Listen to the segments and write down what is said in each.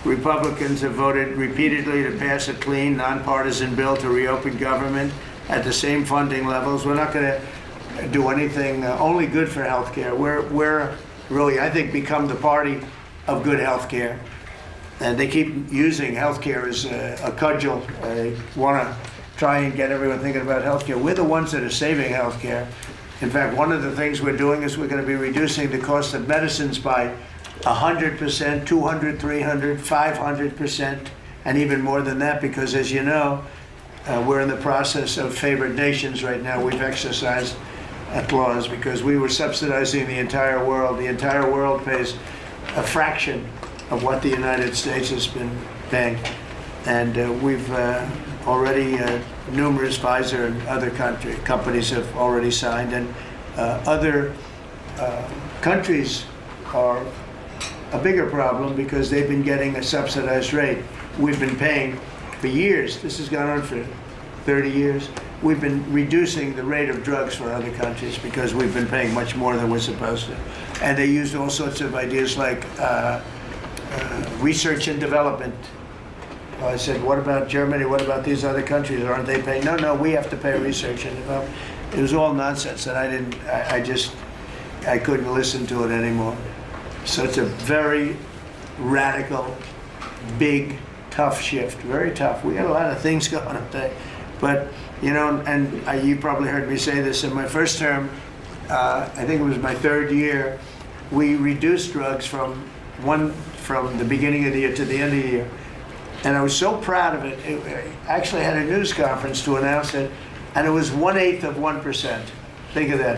Republicans have voted repeatedly to pass a clean, nonpartisan bill to reopen government at the same funding levels. We're not going to do anything only good for health care. We're really, I think, become the party of good health care. And they keep using health care as a cudgel. They want to try and get everyone thinking about health care. We're the ones that are saving health care. In fact, one of the things we're doing is we're going to be reducing the cost of medicines by 100%, 200, 300, 500%, and even more than that, because as you know, we're in the process of favored nations right now. We've exercised a clause because we were subsidizing the entire world. The entire world pays a fraction of what the United States has been paying. And we've already, numerous Pfizer and other companies have already signed, and other countries are a bigger problem because they've been getting a subsidized rate. We've been paying for years. This has gone on for 30 years. We've been reducing the rate of drugs for other countries because we've been paying much more than we're supposed to. And they used all sorts of ideas like research and development. I said, what about Germany? What about these other countries? Aren't they paying? No, we have to pay research and development. It was all nonsense, and I couldn't listen to it anymore. So it's a very radical, big, tough shift. Very tough. We got a lot of things going up there. But, you know, and you probably heard me say this in my first term, I think it was my third year, we reduced drugs from the beginning of the year to the end of the year. And I was so proud of it. I actually had a news conference to announce it, and it was 1/8 of 1%. Think of that,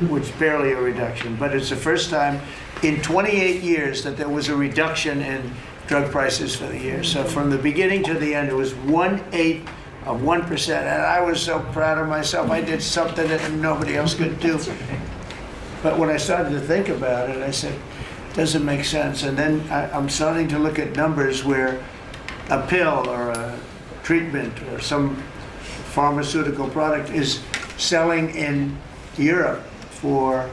which is barely a reduction. But it's the first time in 28 years that there was a reduction in drug prices for the year. So from the beginning to the end, it was 1/8 of 1%. And I was so proud of myself. I did something that nobody else could do. But when I started to think about it, I said, it doesn't make sense. And then I'm starting to look at numbers where a pill or a treatment or some pharmaceutical product is selling in Europe for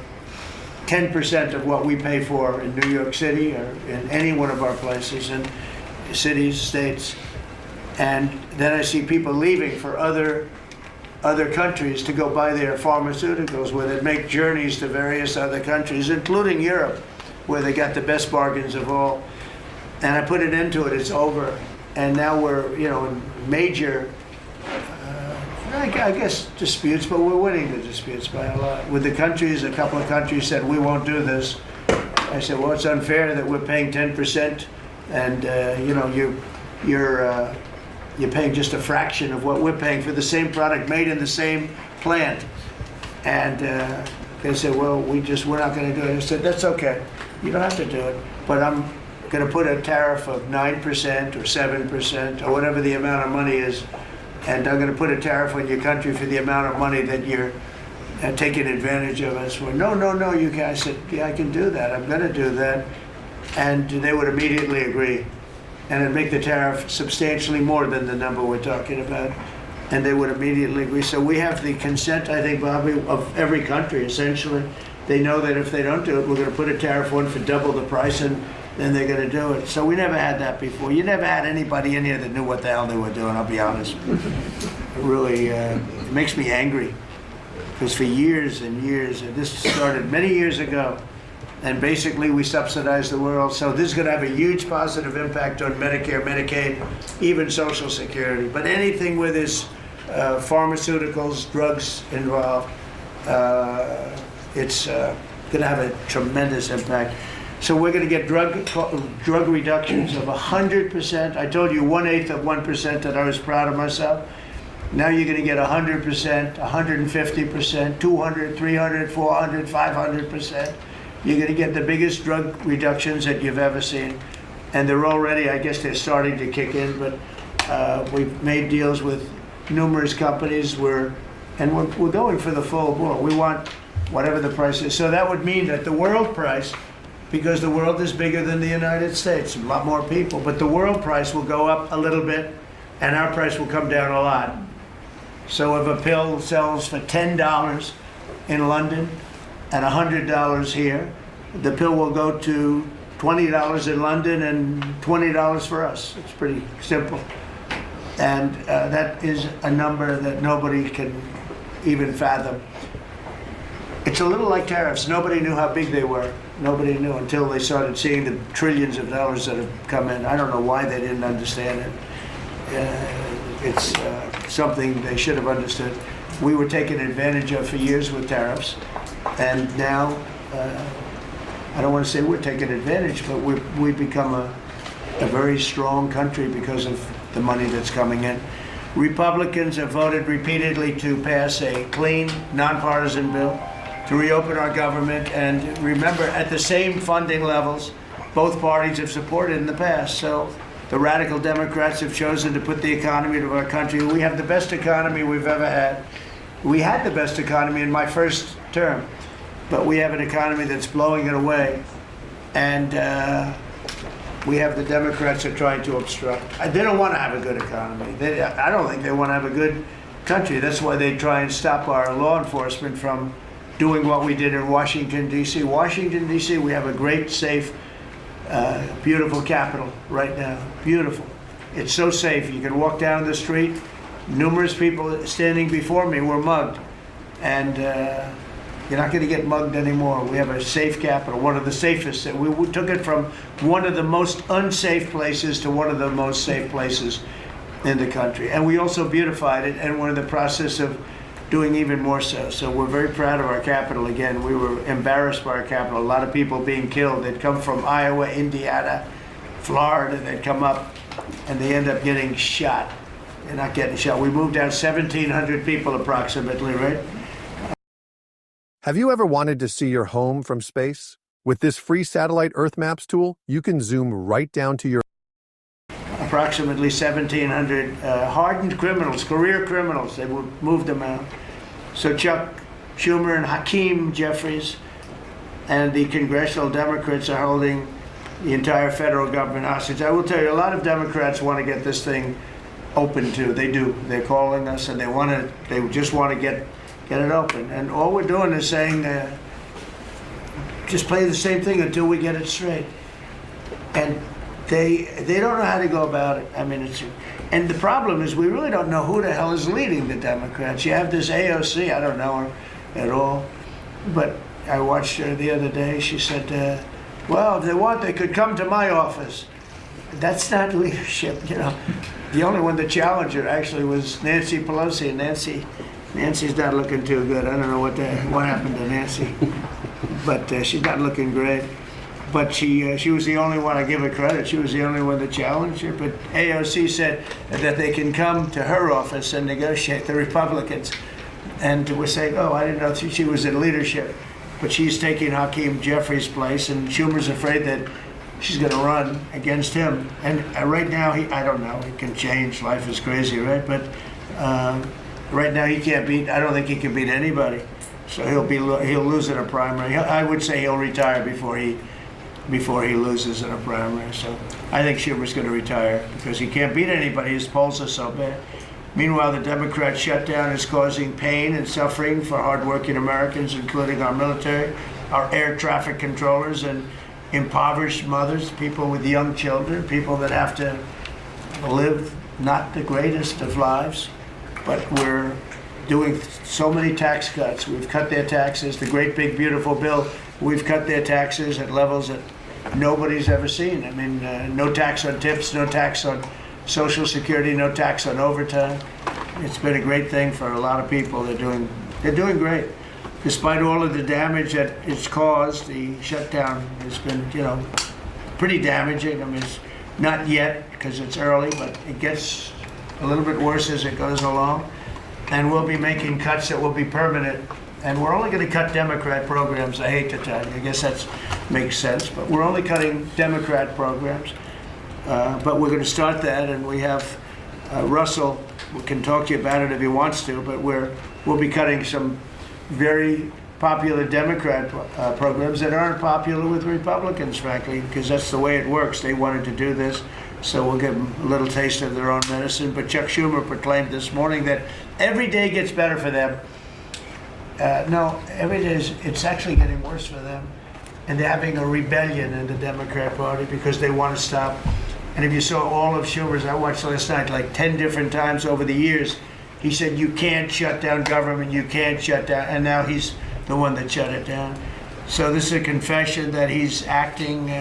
10% of what we pay for in New York City or in any one of our places, in cities, states. And then I see people leaving for other countries to go buy their pharmaceuticals, where they make journeys to various other countries, including Europe, where they got the best bargains of all. And I put it into it, it's over. And now we're, in major, I guess, disputes, but we're winning the disputes by a lot. With the countries, a couple of countries said, we won't do this. I said, well, it's unfair that we're paying 10%, and, you're paying just a fraction of what we're paying for the same product made in the same plant. And they said, well, we're not going to do it. I said, that's okay. You don't have to do it. But I'm going to put a tariff of 9% or 7% or whatever the amount of money is, and I'm going to put a tariff on your country for the amount of money that you're taking advantage of us for. No, you can't. I said, yeah, I can do that. I'm going to do that. And they would immediately agree. And it'd make the tariff substantially more than the number we're talking about. And they would immediately agree. So we have the consent, I think, Bobby, of every country, essentially. They know that if they don't do it, we're going to put a tariff on for double the price, and then they're going to do it. So we never had that before. You never had anybody in here that knew what the hell they were doing, I'll be honest. It really it makes me angry. Because for years and years, and this started many years ago, and basically we subsidize the world. So this is going to have a huge positive impact on Medicare, Medicaid, even Social Security. But anything where there's pharmaceuticals, drugs involved, it's going to have a tremendous impact. So we're going to get drug reductions of 100%. I told you 1/8 of 1% that I was proud of myself. Now you're going to get 100%, 150%, 200, 300, 400, 500%. You're going to get the biggest drug reductions that you've ever seen. And they're already, I guess they're starting to kick in, but we've made deals with numerous companies and we're going for the full board. We want whatever the price is. So that would mean that the world price, because the world is bigger than the United States, a lot more people, but the world price will go up a little bit and our price will come down a lot. So if a pill sells for $10 in London and $100 here, the pill will go to $20 in London and $20 for us. It's pretty simple. And that is a number that nobody can even fathom. It's a little like tariffs. Nobody knew how big they were. Nobody knew until they started seeing the trillions of dollars that have come in. I don't know why they didn't understand it. It's something they should have understood. We were taken advantage of for years with tariffs, and now, I don't want to say we're taking advantage, but we've become a very strong country because of the money that's coming in. Republicans have voted repeatedly to pass a clean, nonpartisan bill to reopen our government, and remember, at the same funding levels both parties have supported in the past. So the radical Democrats have chosen to put the economy of our country. We have the best economy we've ever had. We had the best economy in my first term, but we have an economy that's blowing it away, and we have the Democrats are trying to obstruct. They don't want to have a good economy. I don't think they want to have a good country. That's why they try and stop our law enforcement from doing what we did in Washington, D.C. Washington, D.C., we have a great, safe, beautiful capital right now. Beautiful. It's so safe. You can walk down the street. Numerous people standing before me were mugged. And you're not going to get mugged anymore. We have a safe capital, one of the safest. We took it from one of the most unsafe places to one of the most safe places in the country. And we also beautified it, and we're in the process of doing even more so. So we're very proud of our capital. Again, we were embarrassed by our capital. A lot of people being killed. They'd come from Iowa, Indiana, Florida. They'd come up, and they end up getting shot. They're not getting shot. We moved down 1,700 people approximately, right? Have you ever wanted to see your home from space? With this free satellite Earth Maps tool, you can zoom right down to your Approximately 1,700 hardened criminals, career criminals. They moved them out. So Chuck Schumer and Hakeem Jeffries and the congressional Democrats are holding the entire federal government hostage. I will tell you, a lot of Democrats want to get this thing open too. They do. They're calling us, and they just want to get it open. And all we're doing is saying, just play the same thing until we get it straight. And they don't know how to go about it. I mean, and the problem is we really don't know who the hell is leading the Democrats. You have this AOC, I don't know her at all, but I watched her the other day. She said, well, if they want, they could come to my office. That's not leadership, you know. The only one that challenged her actually was Nancy Pelosi, and Nancy's not looking too good. I don't know what happened to Nancy, but she's not looking great. But she was the only one, I give her credit, she was the only one that challenged her. But AOC said that they can come to her office and negotiate, the Republicans. And we're saying, oh, I didn't know she was in leadership. But she's taking Hakeem Jeffries' place, and Schumer's afraid that she's going to run against him. And right now, I don't know, he can change, life is crazy, right? But right now he can't beat, I don't think he can beat anybody. So he'll lose in a primary. I would say he'll retire before he loses in a primary. So I think Schumer's going to retire because he can't beat anybody. His polls are so bad. Meanwhile, the Democrat shutdown is causing pain and suffering for hardworking Americans, including our military, our air traffic controllers, and impoverished mothers, people with young children, people that have to live not the greatest of lives. But we're doing so many tax cuts. We've cut their taxes. The great big beautiful bill, we've cut their taxes at levels that nobody's ever seen. I mean, no tax on tips, no tax on Social Security, no tax on overtime. It's been a great thing for a lot of people. They're doing great. Despite all of the damage that it's caused, the shutdown has been, you know, pretty damaging. I mean, it's not yet because it's early, but it gets a little bit worse as it goes along. And we'll be making cuts that will be permanent. And we're only going to cut Democrat programs. I hate to tell you. I guess that makes sense. But we're only cutting Democrat programs. But we're going to start that. And we have Russell who can talk to you about it if he wants to. But we'll be cutting some very popular Democrat programs that aren't popular with Republicans, frankly, because that's the way it works. They wanted to do this. So we'll give them a little taste of their own medicine. But Chuck Schumer proclaimed this morning that every day gets better for them. No, every day it's actually getting worse for them. and they're having a rebellion in the Democrat Party because they want to stop. And if you saw all of Schumer's, I watched last night like 10 different times over the years, he said, you can't shut down government, you can't shut down, and now he's the one that shut it down. So this is a confession that he's acting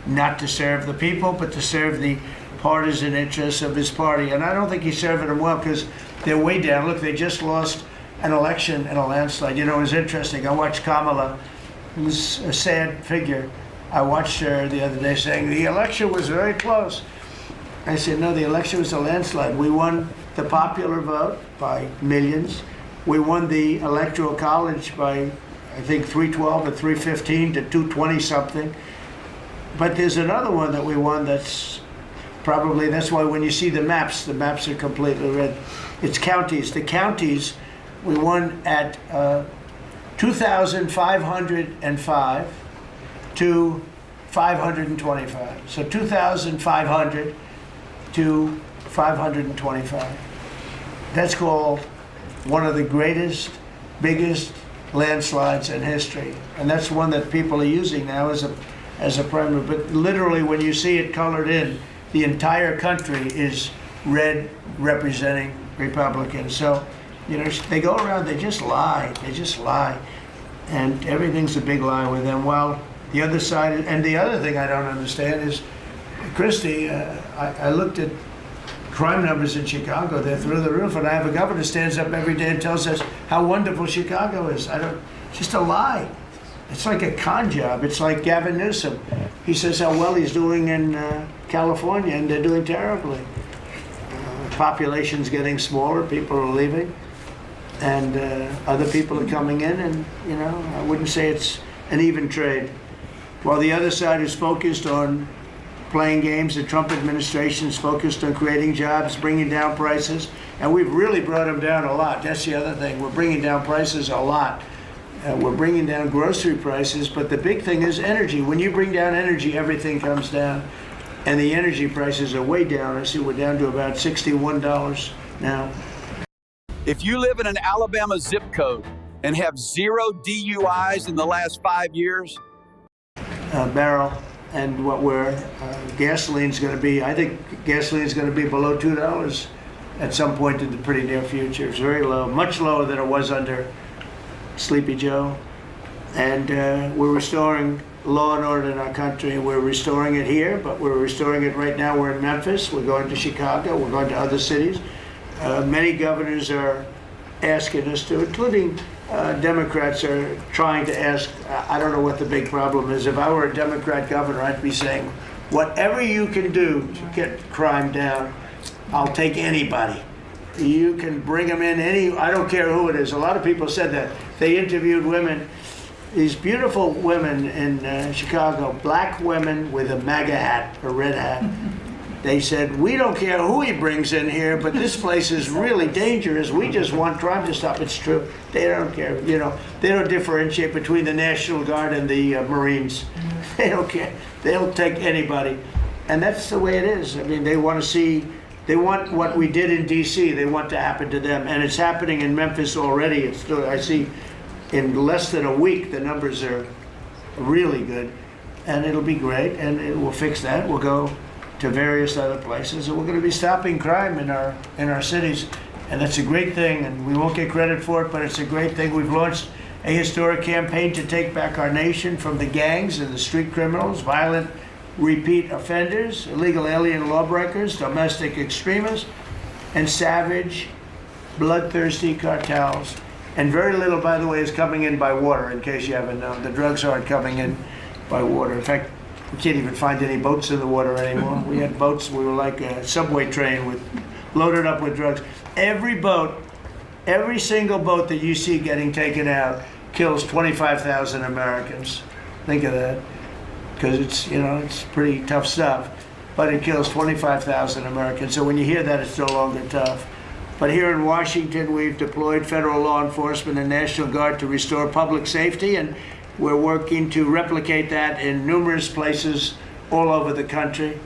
not to serve the people, but to serve the partisan interests of his party. And I don't think he's serving them well because they're way down. Look, they just lost an election in a landslide. You know, it was interesting. I watched Kamala, who's a sad figure. I watched her the other day saying the election was very close. I said, no, the election was a landslide. We won the popular vote by millions. We won the Electoral College by, I think, 312 or 315 to 220 something. But there's another one that we won that's probably, that's why when you see the maps are completely red. It's counties. The counties, we won at 2,505 to 525. So 2,500 to 525. That's called one of the greatest, biggest landslides in history. And that's one that people are using now as a primary. But literally, when you see it colored in, the entire country is red representing Republicans. So, you know, they go around, they just lie. They just lie. And everything's a big lie with them. While the other side, and the other thing I don't understand is, Christie, I looked at crime numbers in Chicago. They're through the roof. And I have a governor who stands up every day and tells us how wonderful Chicago is. It's just a lie. It's like a con job. It's like Gavin Newsom. He says how well he's doing in California, and they're doing terribly. Population's getting smaller. People are leaving. And other people are coming in, and, you know, I wouldn't say it's an even trade. While the other side is focused on playing games, the Trump administration is focused on creating jobs, bringing down prices, and we've really brought them down a lot. That's the other thing. We're bringing down prices a lot. We're bringing down grocery prices, but the big thing is energy. When you bring down energy, everything comes down, and the energy prices are way down. I see we're down to about $61 now. If you live in an Alabama zip code and have 0 DUIs in the last 5 years, barrel, and what gasoline's going to be, I think gasoline's going to be below $2 at some point in the pretty near future. It's very low, much lower than it was under Sleepy Joe. And we're restoring law and order in our country. We're restoring it here, but we're restoring it right now. We're in Memphis. We're going to Chicago. We're going to other cities. Many governors are asking us to, including Democrats are trying to ask. I don't know what the big problem is. If I were a Democrat governor, I'd be saying, whatever you can do to get crime down, I'll take anybody. You can bring them in I don't care who it is. A lot of people said that. They interviewed women, these beautiful women in Chicago, black women with a MAGA hat, a red hat. They said, we don't care who he brings in here, but this place is really dangerous. We just want crime to stop. It's true. They don't care. You know, they don't differentiate between the National Guard and the Marines. They don't care. They'll take anybody. And that's the way it is. I mean, they want what we did in D.C., they want to happen to them. And it's happening in Memphis already. I see in less than a week, the numbers are really good. And it'll be great, and we'll fix that. We'll go to various other places, and we're going to be stopping crime in our cities, and that's a great thing, and we won't get credit for it, but it's a great thing. We've launched a historic campaign to take back our nation from the gangs and the street criminals, violent repeat offenders, illegal alien lawbreakers, domestic extremists, and savage, bloodthirsty cartels. And very little, by the way, is coming in by water, in case you haven't known. The drugs aren't coming in by water. In fact, we can't even find any boats in the water anymore. We had boats, we were like a subway train loaded up with drugs. Every single boat that you see getting taken out kills 25,000 Americans. Think of that. Because it's pretty tough stuff. But it kills 25,000 Americans. So when you hear that, it's no longer tough. But here in Washington, we've deployed federal law enforcement and National Guard to restore public safety, and we're working to replicate that in numerous places all over the country.